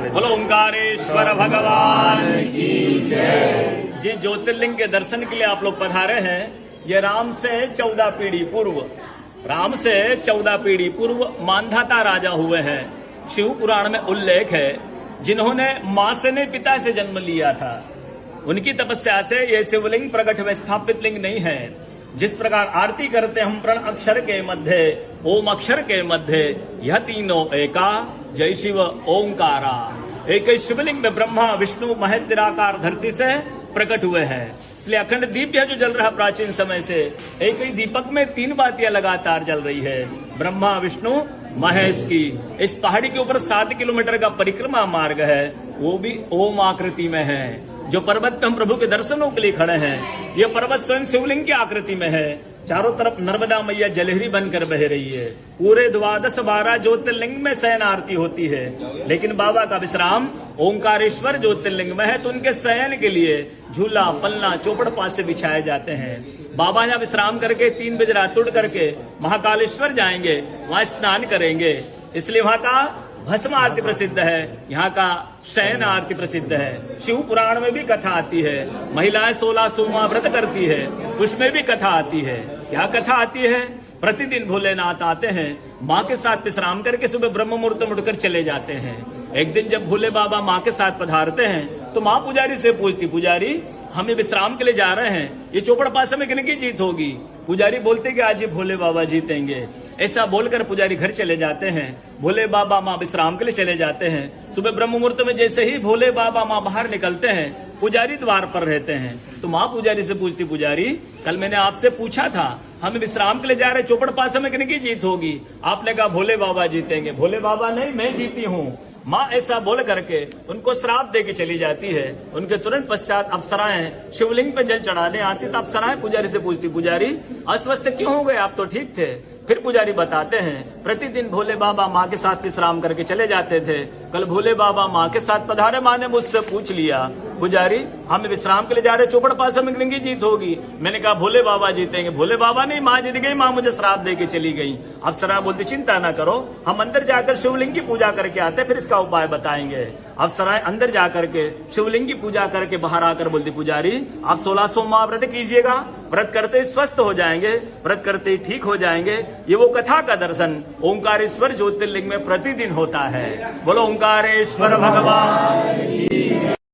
बोलो ओंकारेश्वर भगवान की जय। जी ज्योतिर्लिंग के दर्शन के लिए आप लोग पधारे हैं। ये राम से 14 पीढ़ी पूर्व, राम से 14 पीढ़ी पूर्व मांधाता राजा हुए हैं। शिव पुराण में उल्लेख है, जिन्होंने मां से नहीं पिता से जन्म लिया था, उनकी तपस्या से ये शिवलिंग प्रकट हुए, स्थापित लिंग नहीं है। जिस प्रकार आरती करते हम प्रण अक्षर के मध्य, ओम अक्षर के मध्य, यह तीनों एका, जय शिव ओंकारा। एक ही शिवलिंग में ब्रह्मा विष्णु महेश निराकार धरती से प्रकट हुए हैं। इसलिए अखंड दीप जो जल रहा प्राचीन समय से, एक ही दीपक में 3 बातियां लगातार जल रही है, ब्रह्मा विष्णु महेश की। इस पहाड़ी के ऊपर 7 किलोमीटर का परिक्रमा मार्ग है, वो भी ओम आकृति में है। जो पर्वत पे हम प्रभु के दर्शनों के लिए खड़े हैं, ये पर्वत स्वयं शिवलिंग की आकृति में है। चारों तरफ नर्मदा मैया जलहरी बनकर बह रही है। पूरे 12 ज्योतिर्लिंग में शयन आरती होती है, लेकिन बाबा का विश्राम ओंकारेश्वर ज्योतिर्लिंग में है, तो उनके शयन के लिए झूला पलना चौपड़ पास से बिछाए जाते हैं। बाबा यहाँ विश्राम करके 3 बजे रात उठ करके महाकालेश्वर जाएंगे, वहाँ स्नान करेंगे। इसलिए वहाँ का भस्म आरती प्रसिद्ध है, यहाँ का शयन आरती प्रसिद्ध है। शिव पुराण में भी कथा आती है, महिलाएं 16 सोमवार व्रत करती है, उसमें भी कथा आती है। क्या कथा आती है? प्रतिदिन भोलेनाथ आते हैं, माँ के साथ विश्राम करके सुबह ब्रह्म मुहूर्त में उठकर चले जाते हैं। एक दिन जब भोले बाबा माँ के साथ पधारते हैं, तो माँ पुजारी से पूछती, पुजारी हम विश्राम के लिए जा रहे हैं, ये चौपड़ पास में किन की जीत होगी? पुजारी बोलते कि आज ये भोले बाबा जीतेंगे। ऐसा बोलकर पुजारी घर चले जाते हैं। भोले बाबा माँ विश्राम के लिए चले जाते हैं। सुबह ब्रह्म मुहूर्त में जैसे ही भोले बाबा माँ बाहर निकलते हैं, पुजारी द्वार पर रहते हैं। तो माँ पुजारी से पूछती, पुजारी कल मैंने आपसे पूछा था, हम विश्राम के लिए जा रहे, चौपड़ पास में किन की जीत होगी? आपने कहा भोले बाबा जीतेंगे। भोले बाबा नहीं, मैं जीती हूँ। माँ ऐसा बोल करके उनको श्राप दे के चली जाती है। उनके तुरंत पश्चात अप्सराएं शिवलिंग पे जल चढ़ाने आती, तो अप्सराएं पुजारी से पूछती, पुजारी अस्वस्थ क्यों हो गए, आप तो ठीक थे। फिर पुजारी बताते हैं, प्रतिदिन भोले बाबा माँ के साथ विश्राम करके चले जाते थे। कल भोले बाबा माँ के साथ पधारे, माँ ने मुझसे पूछ लिया, पुजारी हम विश्राम के लिए जा रहे, चौपड़ पास में किन की जीत होगी? मैंने कहा भोले बाबा जीतेंगे। भोले बाबा नहीं, माँ जीत गई, माँ मुझे श्राप दे के चली गई। अप्सरा बोलती, चिंता ना करो, हम अंदर जाकर शिवलिंग की पूजा करके आते, फिर इसका उपाय बताएंगे। अप्सराएं अंदर जाकर के शिवलिंग की पूजा करके बाहर आकर बोलती, पुजारी आप 16 सोमवार व्रत कीजिएगा, व्रत करते ही स्वस्थ हो जाएंगे, व्रत करते ही ठीक हो जाएंगे। ये वो कथा का दर्शन ओंकारेश्वर ज्योतिर्लिंग में प्रतिदिन होता है। बोलो ओंकारेश्वर भगवान।